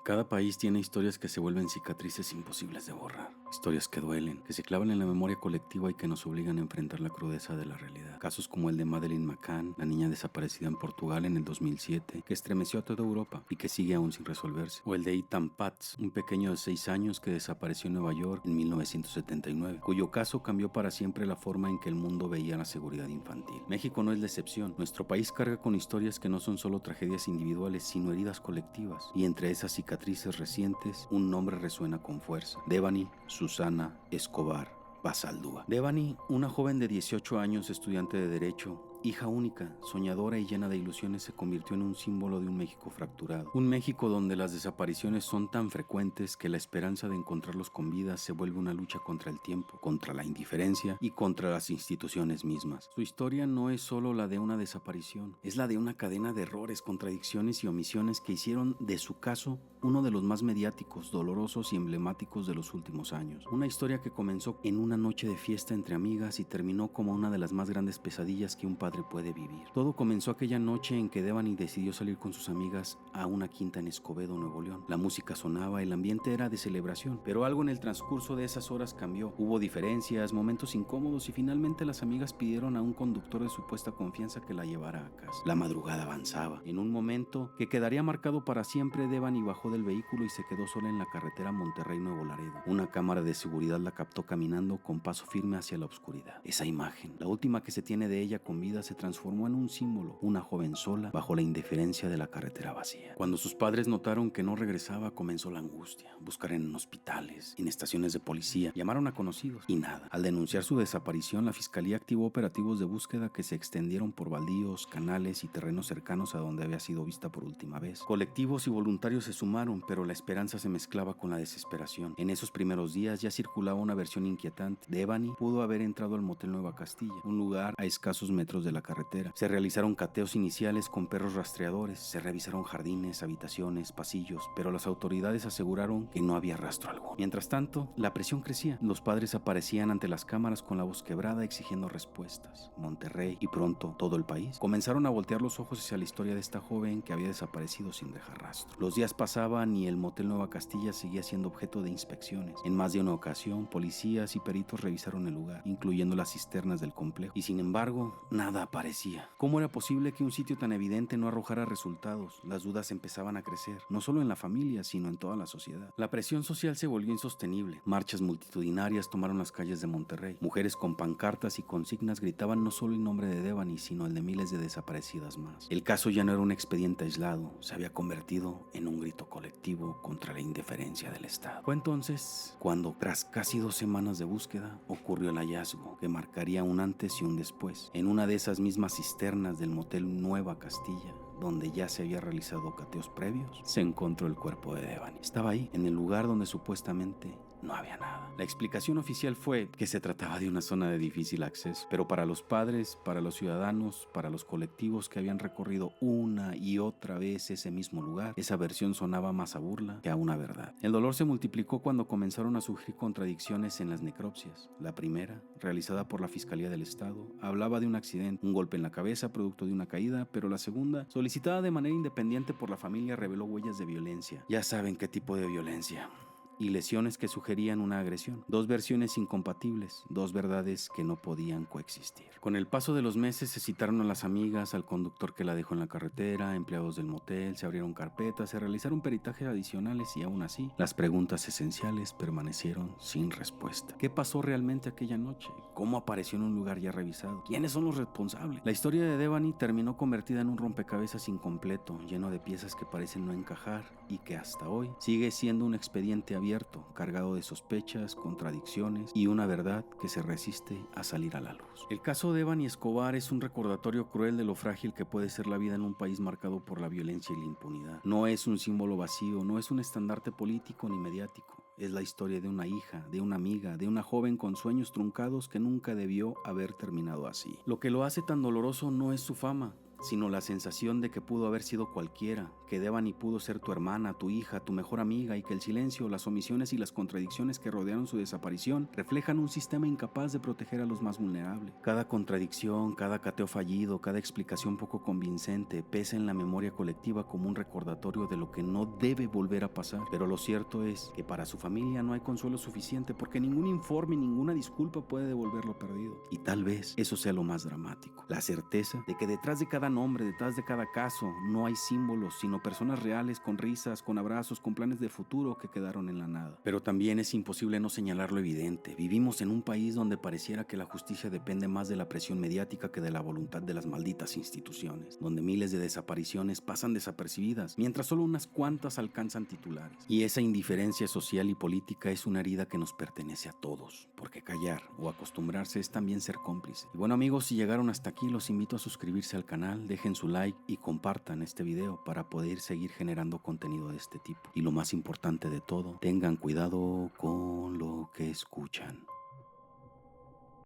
Cada país tiene historias que se vuelven cicatrices imposibles de borrar, historias que duelen, que se clavan en la memoria colectiva y que nos obligan a enfrentar la crudeza de la realidad. Casos como el de Madeleine McCann, la niña desaparecida en Portugal en el 2007, que estremeció a toda Europa y que sigue aún sin resolverse. O el de Ethan Paz, un pequeño de 6 años que desapareció en Nueva York en 1979, cuyo caso cambió para siempre la forma en que el mundo veía la seguridad infantil. México no es la excepción. Nuestro país carga con historias que no son solo tragedias individuales, sino heridas colectivas. Y entre esas cicatrices recientes, un nombre resuena con fuerza: Devani Susana Escobar Basaldúa. Devani, una joven de 18 años, estudiante de Derecho, hija única, soñadora y llena de ilusiones, se convirtió en un símbolo de un México fracturado. Un México donde las desapariciones son tan frecuentes que la esperanza de encontrarlos con vida se vuelve una lucha contra el tiempo, contra la indiferencia y contra las instituciones mismas. Su historia no es solo la de una desaparición, es la de una cadena de errores, contradicciones y omisiones que hicieron de su caso uno de los más mediáticos, dolorosos y emblemáticos de los últimos años. Una historia que comenzó en una noche de fiesta entre amigas y terminó como una de las más grandes pesadillas que un padre puede vivir. Todo comenzó aquella noche en que Devani decidió salir con sus amigas a una quinta en Escobedo, Nuevo León. La música sonaba, el ambiente era de celebración, pero algo en el transcurso de esas horas cambió. Hubo diferencias, momentos incómodos y finalmente las amigas pidieron a un conductor de supuesta confianza que la llevara a casa. La madrugada avanzaba. En un momento que quedaría marcado para siempre, Devani bajó del vehículo y se quedó sola en la carretera Monterrey-Nuevo Laredo. Una cámara de seguridad la captó caminando con paso firme hacia la oscuridad. Esa imagen, la última que se tiene de ella con vida, se transformó en un símbolo: una joven sola bajo la indiferencia de la carretera vacía. Cuando sus padres notaron que no regresaba, comenzó la angustia. Buscar en hospitales, en estaciones de policía, llamaron a conocidos y nada. Al denunciar su desaparición, la fiscalía activó operativos de búsqueda que se extendieron por baldíos, canales y terrenos cercanos a donde había sido vista por última vez. Colectivos y voluntarios se sumaron, pero la esperanza se mezclaba con la desesperación. En esos primeros días ya circulaba una versión inquietante. Devani pudo haber entrado al motel Nueva Castilla, un lugar a escasos metros de la carretera. Se realizaron cateos iniciales con perros rastreadores, se revisaron jardines, habitaciones, pasillos, pero las autoridades aseguraron que no había rastro alguno. Mientras tanto, la presión crecía. Los padres aparecían ante las cámaras con la voz quebrada exigiendo respuestas. Monterrey y pronto todo el país comenzaron a voltear los ojos hacia la historia de esta joven que había desaparecido sin dejar rastro. Los días pasaban y el motel Nueva Castilla seguía siendo objeto de inspecciones. En más de una ocasión, policías y peritos revisaron el lugar, incluyendo las cisternas del complejo, y sin embargo, nada aparecía. ¿Cómo era posible que un sitio tan evidente no arrojara resultados? Las dudas empezaban a crecer, no solo en la familia, sino en toda la sociedad. La presión social se volvió insostenible. Marchas multitudinarias tomaron las calles de Monterrey. Mujeres con pancartas y consignas gritaban no solo el nombre de Devani, sino el de miles de desaparecidas más. El caso ya no era un expediente aislado, se había convertido en un grito colectivo contra la indiferencia del Estado. Fue entonces cuando, tras casi 2 semanas de búsqueda, ocurrió el hallazgo que marcaría un antes y un después. En una de esas mismas cisternas del motel Nueva Castilla, donde ya se había realizado cateos previos, se encontró el cuerpo de Devani. Estaba ahí, en el lugar donde supuestamente no había nada. La explicación oficial fue que se trataba de una zona de difícil acceso, pero para los padres, para los ciudadanos, para los colectivos que habían recorrido una y otra vez ese mismo lugar, esa versión sonaba más a burla que a una verdad. El dolor se multiplicó cuando comenzaron a surgir contradicciones en las necropsias. La primera, realizada por la Fiscalía del Estado, hablaba de un accidente, un golpe en la cabeza producto de una caída, pero la segunda, solicitada de manera independiente por la familia, reveló huellas de violencia. Ya saben qué tipo de violencia. Y lesiones que sugerían una agresión. 2 versiones incompatibles, 2 verdades que no podían coexistir. Con el paso de los meses se citaron a las amigas, al conductor que la dejó en la carretera, empleados del motel, se abrieron carpetas, se realizaron peritajes adicionales y aún así, las preguntas esenciales permanecieron sin respuesta. ¿Qué pasó realmente aquella noche? ¿Cómo apareció en un lugar ya revisado? ¿Quiénes son los responsables? La historia de Devani terminó convertida en un rompecabezas incompleto, lleno de piezas que parecen no encajar y que hasta hoy sigue siendo un expediente abierto, cargado de sospechas, contradicciones y una verdad que se resiste a salir a la luz. El caso de Devani Escobar es un recordatorio cruel de lo frágil que puede ser la vida en un país marcado por la violencia y la impunidad. No es un símbolo vacío, no es un estandarte político ni mediático. Es la historia de una hija, de una amiga, de una joven con sueños truncados que nunca debió haber terminado así. Lo que lo hace tan doloroso no es su fama, sino la sensación de que pudo haber sido cualquiera, que Devani pudo ser tu hermana, tu hija, tu mejor amiga y que el silencio, las omisiones y las contradicciones que rodearon su desaparición reflejan un sistema incapaz de proteger a los más vulnerables. Cada contradicción, cada cateo fallido, cada explicación poco convincente pesa en la memoria colectiva como un recordatorio de lo que no debe volver a pasar. Pero lo cierto es que para su familia no hay consuelo suficiente porque ningún informe, ninguna disculpa puede devolver lo perdido. Y tal vez eso sea lo más dramático, la certeza de que detrás de cada nombre, detrás de cada caso, no hay símbolos, sino personas reales con risas, con abrazos, con planes de futuro que quedaron en la nada. Pero también es imposible no señalar lo evidente. Vivimos en un país donde pareciera que la justicia depende más de la presión mediática que de la voluntad de las malditas instituciones, donde miles de desapariciones pasan desapercibidas, mientras solo unas cuantas alcanzan titulares. Y esa indiferencia social y política es una herida que nos pertenece a todos, porque callar o acostumbrarse es también ser cómplice. Y bueno amigos, si llegaron hasta aquí, los invito a suscribirse al canal, dejen su like y compartan este video para poder seguir generando contenido de este tipo. Y lo más importante de todo, tengan cuidado con lo que escuchan.